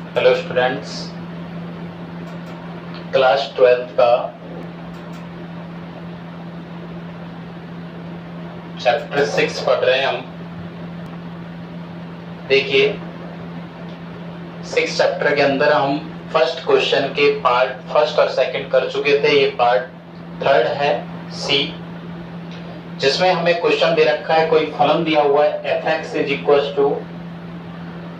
Hello students, class 12th का chapter 6 पढ़ रहे हैं हम। देखिए 6 चैप्टर के अंदर हम फर्स्ट क्वेश्चन के पार्ट फर्स्ट और सेकंड कर चुके थे। ये पार्ट थर्ड है सी, जिसमें हमें क्वेश्चन दे रखा है, कोई फलन दिया हुआ है f(x) =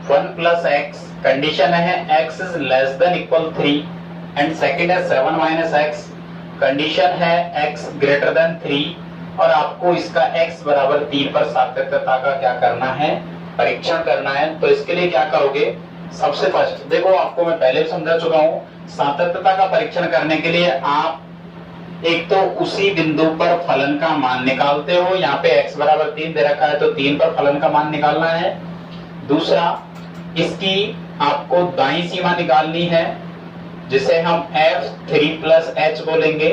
1 + x, कंडीशन है x is less than equal 3 and second है 7 - x, कंडीशन है x greater than 3 और आपको इसका x बराबर 3 पर सातत्यता का क्या करना है, परीक्षण करना है। तो इसके लिए क्या करोगे, सबसे फर्स्ट देखो, आपको मैं पहले भी समझा चुका हूं, सातत्यता का परीक्षण करने के लिए आप एक तो उसी बिंदु पर फलन का मान निकालते हो। यहाँ पे x बराबर 3 दे रखा है तो 3 पर फलन का मान निकालना है। दूसरा, इसकी आपको दाईं सीमा निकालनी है जिसे हम f3 + h बोलेंगे,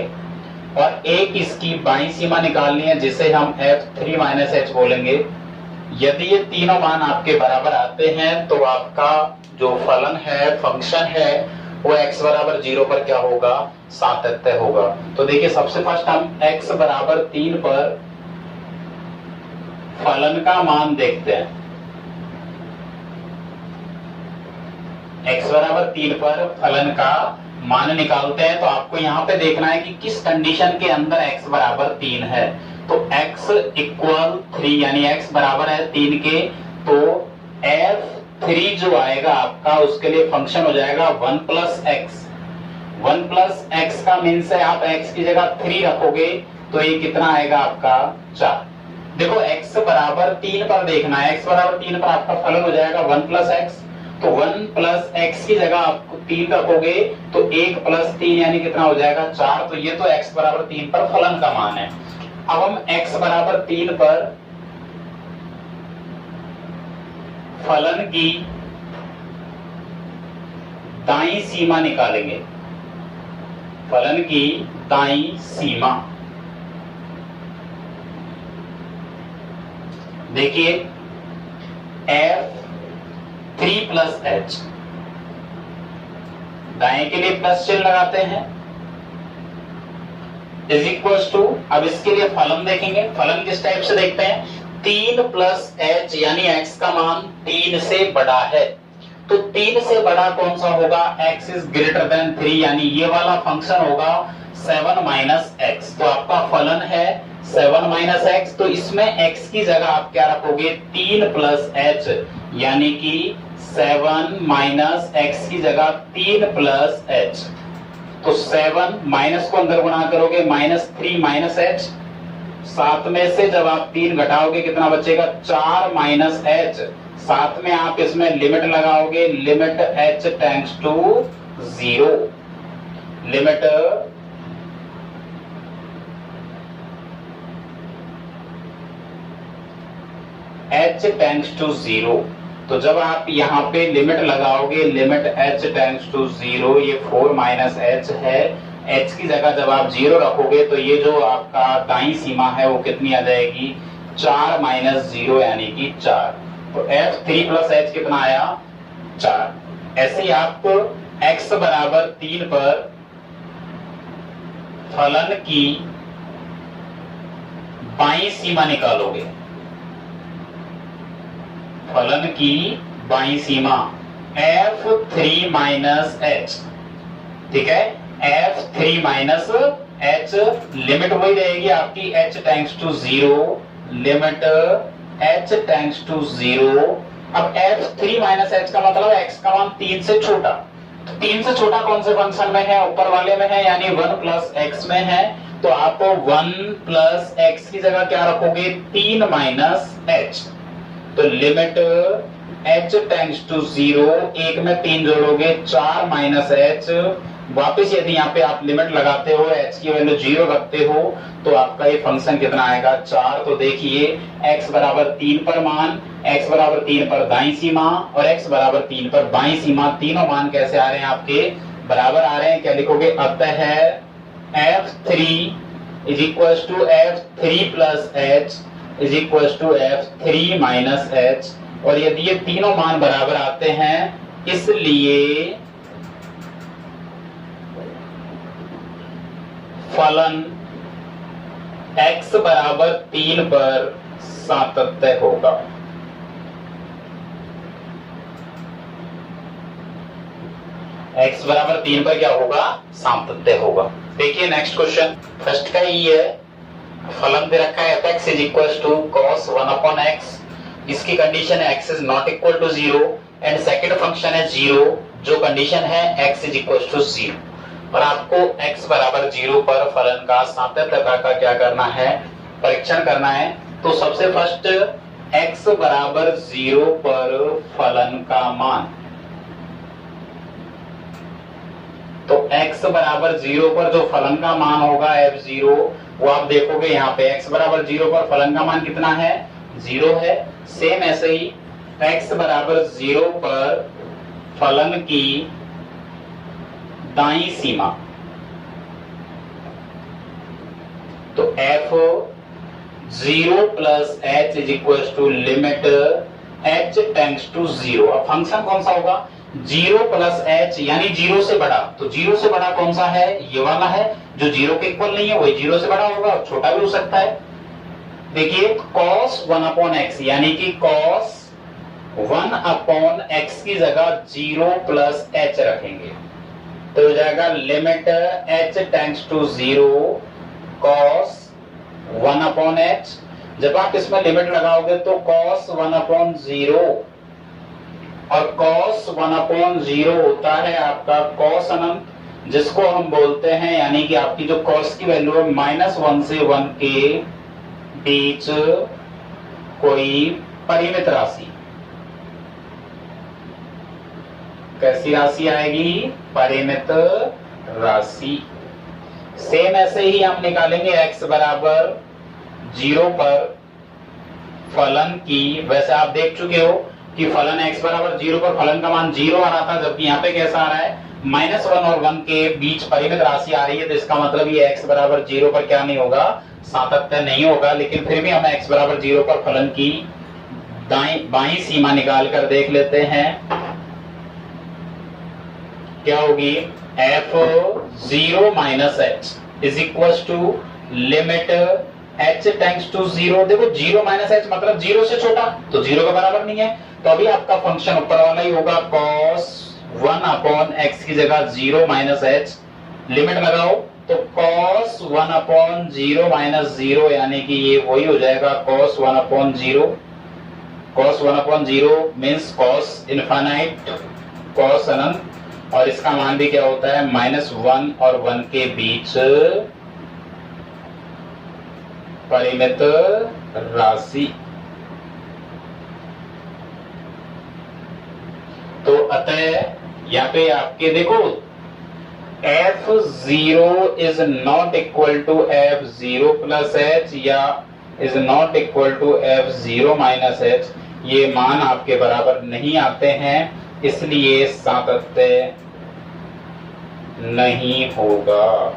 और एक इसकी बाईं सीमा निकालनी है जिसे हम f3 - h बोलेंगे। यदि ये तीनों मान आपके बराबर आते हैं तो आपका जो फलन है, फंक्शन है, वो x बराबर 0 पर क्या होगा, सातत्य होगा। तो देखिए सबसे फर्स्ट हम x बराबर 3 पर फलन का मान देखते हैं। x बराबर 3 पर फलन का मान निकालते हैं तो आपको यहाँ पे देखना है कि किस कंडीशन के अंदर x बराबर 3 है। तो x = 3 यानी x बराबर है 3 के, तो f3 जो आएगा आपका, उसके लिए फंक्शन हो जाएगा 1 + x। 1 + x का मीन्स है आप x की जगह 3 रखोगे तो ये कितना आएगा आपका, 4। देखो x बराबर 3 पर देखना है, x बराबर 3 पर आपका फलन हो जाएगा 1 + x। तो 1 + x की जगह आप 3 रखोगे तो 1 + 3 यानी कितना हो जाएगा, 4। तो ये तो x बराबर 3 पर फलन का मान है। अब हम x बराबर 3 पर फलन की दाईं सीमा निकालेंगे। फलन की दाईं सीमा देखिए f3 + h, दाएं के लिए प्लस चिन्ह लगाते हैं, = अब इसके लिए फलन देखेंगे। फलन किस टाइप से देखते हैं, 3 + h यानी x का मान 3 से बड़ा है। तो 3 से बड़ा कौन सा होगा, x is greater than 3 यानी ये वाला फंक्शन होगा 7 - x। तो आपका फलन है 7 - x, तो इसमें x की जगह आप क्या रखोगे, 3 + h यानी कि 7 - x की जगह 3 + h। तो 7 माइनस को अंदर गुणा करोगे, -3 - h, 7 में से जब आप 3 घटाओगे कितना बचेगा, 4 - h। साथ में आप इसमें लिमिट लगाओगे, limit h tends to 0, limit h tends to 0। तो जब आप यहाँ पे लिमिट लगाओगे, लिमिट h टेंड्स टू 0, ये 4 - h है। h की जगह जब आप 0 रखोगे तो ये जो आपका दाईं सीमा है वो कितनी आ जाएगी, 4 - 0 यानी कि 4। तो f3 + h कितना आया, 4। ऐसे ही आप x बराबर 3 पर फलन की बाईं सीमा निकालोगे। फलन की बाईं सीमा f3 - h, ठीक है, f3 - h, लिमिट वही रहेगी आपकी h tends to 0, limit h tends to 0। अब f3 - h का मतलब x का मान 3 से छोटा। तो 3 से छोटा कौन से फंक्शन में है, ऊपर वाले में है यानी 1 + x में है। तो आप 1 + x की जगह क्या रखोगे, 3 - h। तो लिमिट h टेंड्स टू 0, एक में 3 जोड़ोगे, 4 - h। वापस यदि यहाँ पे आप लिमिट लगाते हो, h की वैल्यू 0 रखते हो तो आपका ये फंक्शन कितना आएगा, 4। तो देखिए x बराबर 3 पर मान, x बराबर 3 पर दाईं सीमा और x बराबर 3 पर बाईं सीमा, तीनों मान कैसे आ रहे हैं, आपके बराबर आ रहे हैं। क्या लिखोगे, अतः f3 = f3 + h = f3 - h। और यदि ये तीनों मान बराबर आते हैं इसलिए फलन x बराबर 3 पर सातत्य होगा। x बराबर 3 पर क्या होगा? सातत्य होगा। देखिए नेक्स्ट क्वेश्चन फर्स्ट का ही है, फलन दे रखा है fx is equal to cos 1 upon x, इसकी कंडीशन है x is not equal to 0 and second function है 0, जो कंडीशन है x इज इक्वल टू 0, और आपको x बराबर 0 पर फलन का सातत्यता का क्या करना है? परीक्षण करना है। तो सबसे फर्स्ट x बराबर 0 पर फलन का मान, तो x बराबर 0 पर जो फलन का मान होगा f0, वो आप देखोगे यहाँ पे x बराबर 0 पर फलन का मान कितना है? 0 है। सेम ऐसे ही x बराबर 0 पर फलन की दाईं सीमा, तो f0 plus h is equal to limit h tends to 0। अब फंक्शन कौन सा होगा? 0 प्लस h, यानी 0 से बड़ा। तो 0 से बड़ा कौन सा है? ये वाला है, जो 0 के इक्वल नहीं है वही 0 से बड़ा होगा, छोटा भी हो सकता है। देखिए cos 1 अपॉन x, यानी कि cos 1 अपॉन x की जगह 0 प्लस h रखेंगे, तो हो जाएगा limit h tends to 0 cos 1 upon h। जब आप इसमें लिमिट लगाओगे तो cos 1 अपॉन 0, और cos 1 अपॉन 0 होता है आपका cos अनंत, जिसको हम बोलते हैं, यानी कि आपकी जो cos की वैल्यू है -1 से 1 के बीच कोई परिमित राशि। कैसी राशि आएगी? परिमित राशि। सेम ऐसे ही हम निकालेंगे x बराबर 0 पर फलन की, वैसे आप देख चुके हो कि फलन x बराबर 0 पर फलन का मान 0 आ रहा था, जबकि यहाँ पे कैसा आ रहा है? -1 और 1 के बीच परिमित राशि आ रही है, तो इसका मतलब ये x बराबर 0 पर क्या नहीं होगा? सातत्य नहीं होगा। लेकिन फिर भी हम x बराबर 0 पर फलन की बाईं सीमा निकाल कर देख लेते हैं, क्या होगी? f0 minus h is equal to limit h tends to 0। देखो 0 माइनस h मतलब 0 से छोटा, तो 0 के बराबर नहीं है, तो अभी आपका फंक्शन ऊपर वाला ही होगा, cos 1 अपॉन x की जगह 0 माइनस h, लिमिट लगाओ तो cos 1 अपॉन 0 माइनस 0, यानी कि ये वही हो जाएगा cos 1 upon 0। cos 1 upon 0 means cos infinite, cos अनंत, और इसका मान भी क्या होता है? -1 और 1 के बीच परिमित राशि। तो अतः यहाँ पे आपके देखो f0 is not equal to f0 plus h या is not equal to f0 minus h, ये मान आपके बराबर नहीं आते हैं, इसलिए सातत्य नहीं होगा।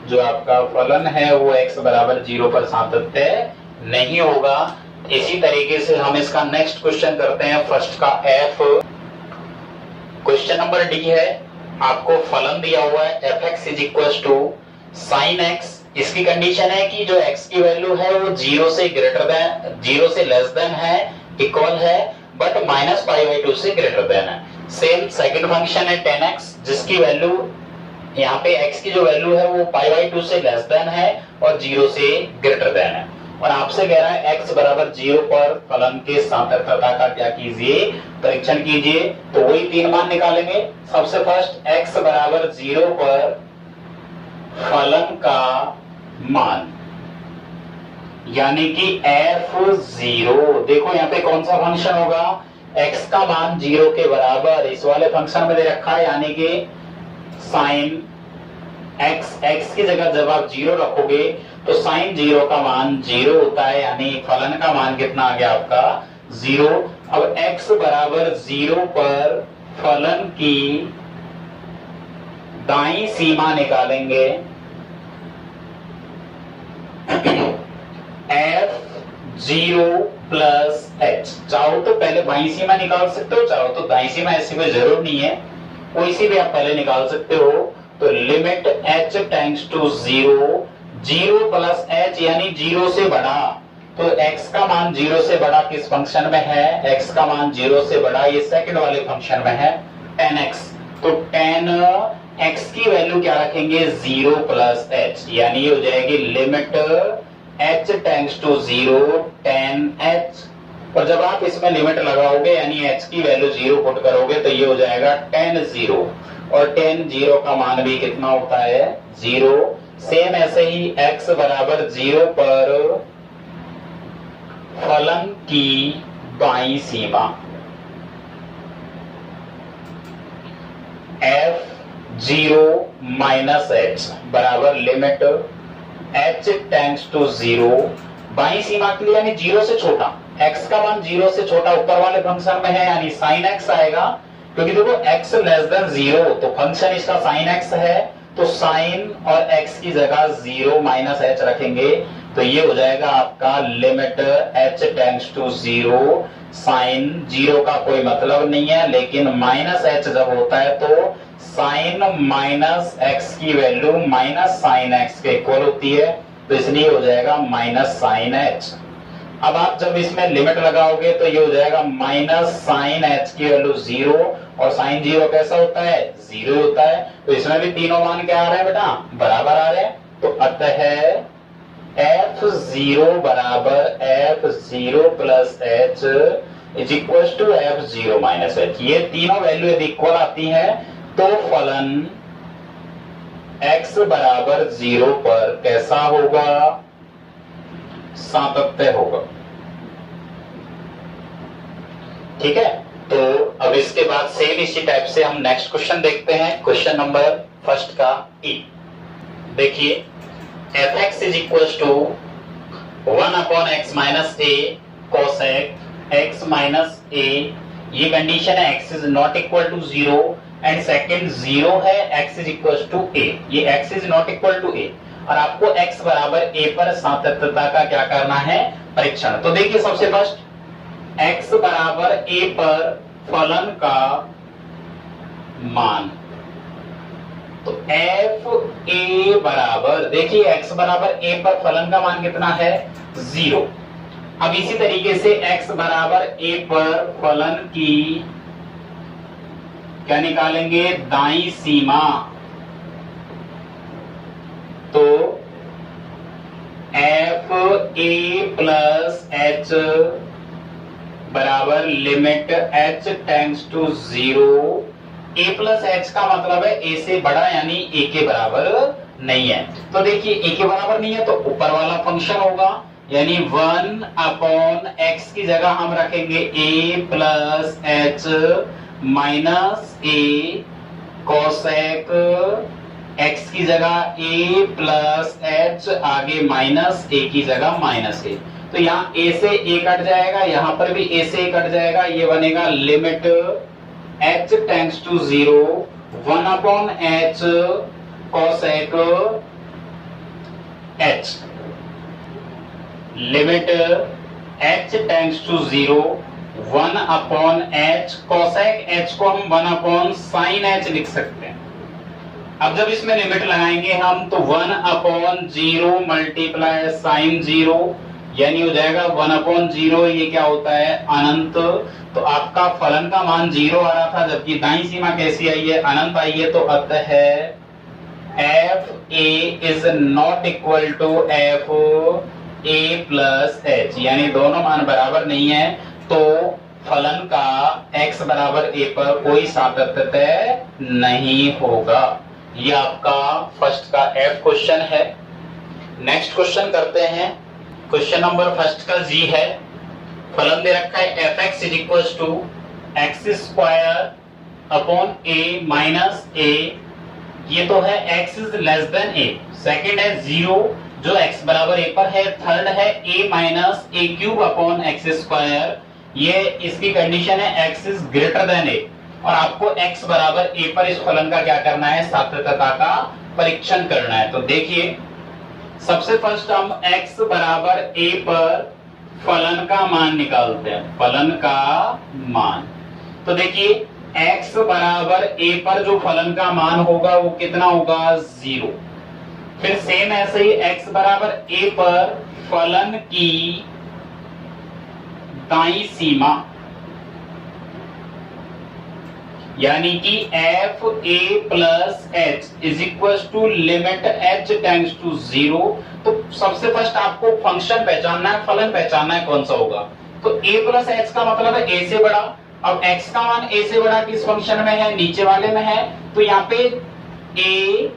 जो आपका फलन है वो x बराबर 0 पर सातत्य नहीं होगा। इसी तरीके से हम इसका नेक्स्ट क्वेश्चन करते हैं, फर्स्ट का f। क्वेश्चन नंबर डी है, आपको फलन दिया हुआ है fx is equal to sine x, इसकी कंडीशन है कि जो x की वैल्यू है वो 0 से ग्रेटर देन, 0 से लेस देन है, इक्वल है, बट -π/2 से ग्रेटर देन है। सेम सेकंड फंक्शन है tan x, जिसकी वैल्यू यहाँ पे x की जो वैल्यू है वो π/2 से लेस देन है और 0 से ग्रेटर देन है, और आपसे कह रहा है x बराबर 0 पर फलन के सातत्यता का क्या कीजिए? परीक्षण कीजिए। तो वही 3 मान निकालेंगे। सबसे फर्स्ट x बराबर 0 पर फलन का मान, यानी कि f0, देखो यहाँ पे कौन सा फंक्शन होगा? x का मान 0 के बराबर इस वाले फंक्शन में दे रखा है, यानी कि साइन x की जगह जब आप 0 रखोगे तो साइन 0 का मान 0 होता है, यानी फलन का मान कितना आ गया आपका? 0। अब x बराबर 0 पर फलन की दाईं सीमा निकालेंगे, f0 प्लस एच। चाहो तो पहले बाई सीमा निकाल सकते हो, चाहो तो दाई सीमा, ऐसी कोई जरूर नहीं है, कोई सी भी आप पहले निकाल सकते हो। तो limit H tends to zero, zero plus H यानी जीरो से बड़ा। तो x का मान जीरो से बड़ा किस फंक्शन में है, x का मान जीरो से बड़ा ये सेकंड वाले फंक्शन में है 10x। तो 10x की वैल्यू क्या रखेंगे, जीरो प्लस एच, यानी ये हो जाएगी limit h tends to zero 10h। और जब आप इसमें लिमिट लगाओगे यानी h की वैल्यू जीरो पुट करोगे तो ये हो जाएगा 10 जीरो, और 10 जीरो का मान भी कितना होता है, जीरो। सेम ऐसे ही x बराबर जीरो पर फलन की बाई सीमा f जीरो माइनस एच बराबर limit h tends to zero, बाई सीमा के लिए यानी जीरो से छोटा, x का मान जीरो से छोटा ऊपर वाले फंक्शन में है यानी साइन x आएगा, क्योंकि देखो x लेस देन जीरो तो फंक्शन इसका साइन x है, तो साइन और x की जगह जीरो माइनस एच रखेंगे तो ये हो जाएगा आपका limit h tends to zero, sine zero का कोई मतलब नहीं है, लेकिन माइनस एच जब होता है तो साइन माइनस एक्स की वैल्यू माइनस साइन एक्स के इक्वल होती है, तो इसलिए हो जाएगा माइनस साइन एच। अब आप जब इसमें लिमिट लगाओगे तो ये हो जाएगा माइनस साइन एच की वैल्यू जीरो, और साइन जीरो कैसा होता है, जीरो होता है, तो इसमें भी तीनों मान क्या आ रहे हैं बेटा, बराबर आ रहे हैं। तो अतः एफ जीरो बराबर F zero plus H is equal to F zero minus H. ये तीनों वैल्यू यदि इक्वल आती है तो फलन x बराबर जीरो पर कैसा होगा, सातत्य होगा। ठीक है, तो अब इसके बाद सेम इसी टाइप से हम नेक्स्ट क्वेश्चन देखते हैं, क्वेश्चन नंबर फर्स्ट का ई। देखिए fx is equal to 1 upon x minus a cosec x minus a, ये कंडीशन है x is not equal to zero, and second zero है x is equal to a, ये x is not equal to a, और आपको x बराबर a पर सातत्यता का क्या करना है, परीक्षण। तो देखिए सबसे फर्स्ट x बराबर a पर फलन का मान, तो एफ ए बराबर, देखिए x बराबर a पर फलन का मान कितना है, जीरो। अब इसी तरीके से x बराबर a पर फलन की क्या निकालेंगे, दाई सीमा, तो एफ ए प्लस एच बराबर limit h tends to zero, a plus H का मतलब है a से बड़ा यानी a के बराबर नहीं है। तो देखिए a के बराबर नहीं है तो ऊपर वाला फंक्शन होगा, यानी 1 अपॉन x की जगह हम रखेंगे a plus H minus a cosec x की जगह a प्लस एच, आगे माइनस a की जगह माइनस ए, तो यहाँ a से a कट जाएगा, यहाँ पर भी a से a कट जाएगा, ये बनेगा limit h tends to zero 1 upon H cosec h, limit h tends to zero 1 upon H cosec h को हम 1 अपॉन साइन h लिख सकते हैं। अब जब इसमें लिमिट लगाएंगे हम तो 1 upon zero multiply sine zero, यानी हो जाएगा 1 अपॉन जीरो, ये क्या होता है, अनंत। तो आपका फलन का मान जीरो आ रहा था, जबकि दाईं सीमा कैसी आई है, अनंत आई है, तो अतः F A is not equal to F A plus H, यानी दोनों मान बराबर नहीं है, तो फलन का x बराबर a पर कोई सातत्य नहीं होगा। ये आपका फर्स्ट का F क्वेश्चन है। नेक्स्ट क्वेश्चन करते हैं, क्वेश्चन नंबर फर्स्ट का जी है, फलन दे रखा है fx is equal to X square upon a minus a, ये तो है x is less than a, second है जीरो जो x बराबर a पर है, थर्ड है a minus a cube upon X square, ये इसकी कंडीशन है x is greater than a, और आपको x बराबर a पर इस फलन का क्या करना है, सातत्यता का परीक्षण करना है। तो देखिए सबसे फर्स्ट हम x बराबर a पर फलन का मान निकालते हैं, फलन का मान। तो देखिए x बराबर a पर जो फलन का मान होगा वो कितना होगा, 0। फिर सेम ऐसे ही x बराबर a पर फलन की दाईं सीमा यानी कि F A plus H is equal to limit H tends to 0। तो सबसे फर्स्ट आपको फंक्शन पहचानना है, फलन पहचानना है कौन सा होगा। तो a प्लस एच का मतलब है a से बड़ा। अब x का मान a से बड़ा किस फंक्शन में है, नीचे वाले में है। तो यहाँ पे a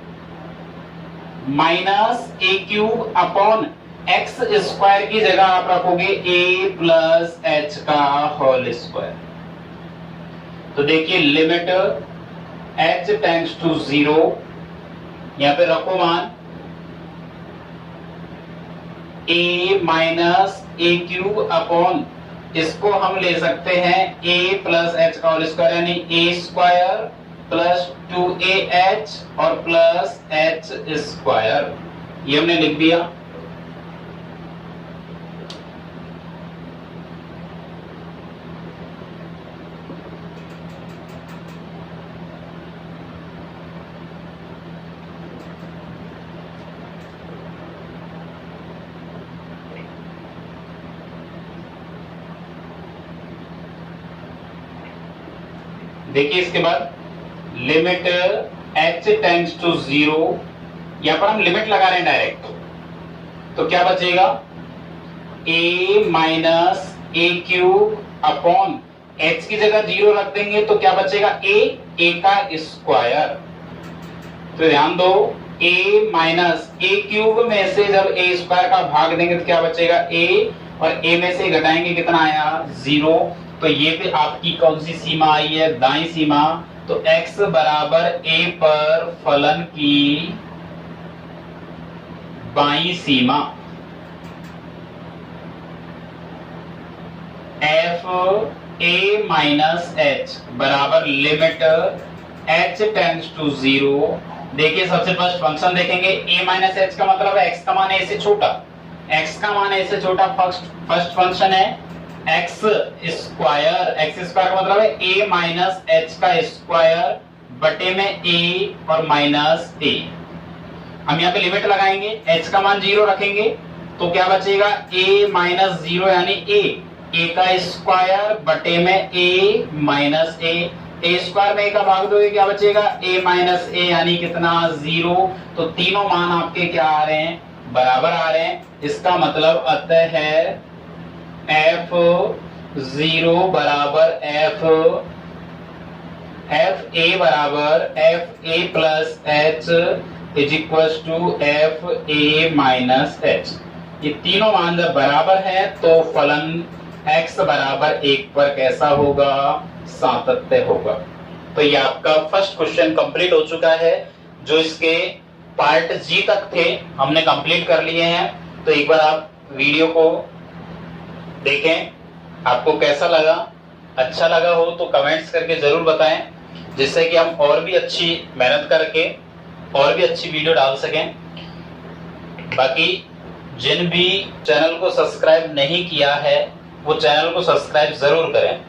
minus A cube upon X square की जगह आप रखोगे a प्लस एच का होल स्क्वायर। तो देखिए लिमिट h टेंड्स टू 0, यहां पे रखो मान a minus A cube upon, इसको हम ले सकते हैं a प्लस एच का होल स्क्वायर यानी a स्क्वायर प्लस 2ah और प्लस h स्क्वायर, ये हमने लिख दिया। देखिए इसके बाद लिमिट h टेंड्स टू 0, यहां पर हम लिमिट लगा रहे हैं डायरेक्ट। तो क्या बचेगा, a minus A cube upon h की जगह 0 रख देंगे तो क्या बचेगा, a का स्क्वायर। तो ध्यान दो a माइनस ए क्यूब में से जब a स्क्वायर का भाग देंगे तो क्या बचेगा, a और a में से घटाएंगे कितना आया, 0। तो ये पे आपकी कौन सी सीमा आई है, दाईं सीमा। तो x बराबर a पर फलन की बाईं सीमा f a माइनस एच बराबर लिमिट h टेंड्स टू 0। देखिए सबसे फर्स्ट फंक्शन देखेंगे, a माइनस एच का मतलब है x का मान a से छोटा, x का मान a से छोटा फर्स्ट फंक्शन है x स्क्वायर। x स्क्वायर का मतलब है a माइनस एच का स्क्वायर बटे में a और माइनस a। हम यहाँ पे लिमिट लगाएंगे, h का मान 0 रखेंगे तो क्या बचेगा, a माइनस 0 यानी a का स्क्वायर बटे में a माइनस a स्क्वायर में a का भाग दोगे क्या बचेगा, a माइनस a यानी कितना, 0। तो तीनों मान आपके क्या आ रहे हैं, बराबर आ रहे हैं। इसका मतलब अतः है f0 बराबर f a बराबर f a plus h is equal to f a minus h। ये तीनों मान जब बराबर है तो फलन x बराबर 1 पर कैसा होगा, सातत्य होगा। तो ये आपका फर्स्ट क्वेश्चन कंप्लीट हो चुका है। जो इसके पार्ट जी तक थे हमने कंप्लीट कर लिए हैं। तो एक बार आप वीडियो को देखें, आपको कैसा लगा, अच्छा लगा हो तो कमेंट्स करके जरूर बताएं, जिससे कि हम और भी अच्छी मेहनत करके और भी अच्छी वीडियो डाल सकें। बाकी जिन भी चैनल को सब्सक्राइब नहीं किया है वो चैनल को सब्सक्राइब जरूर करें।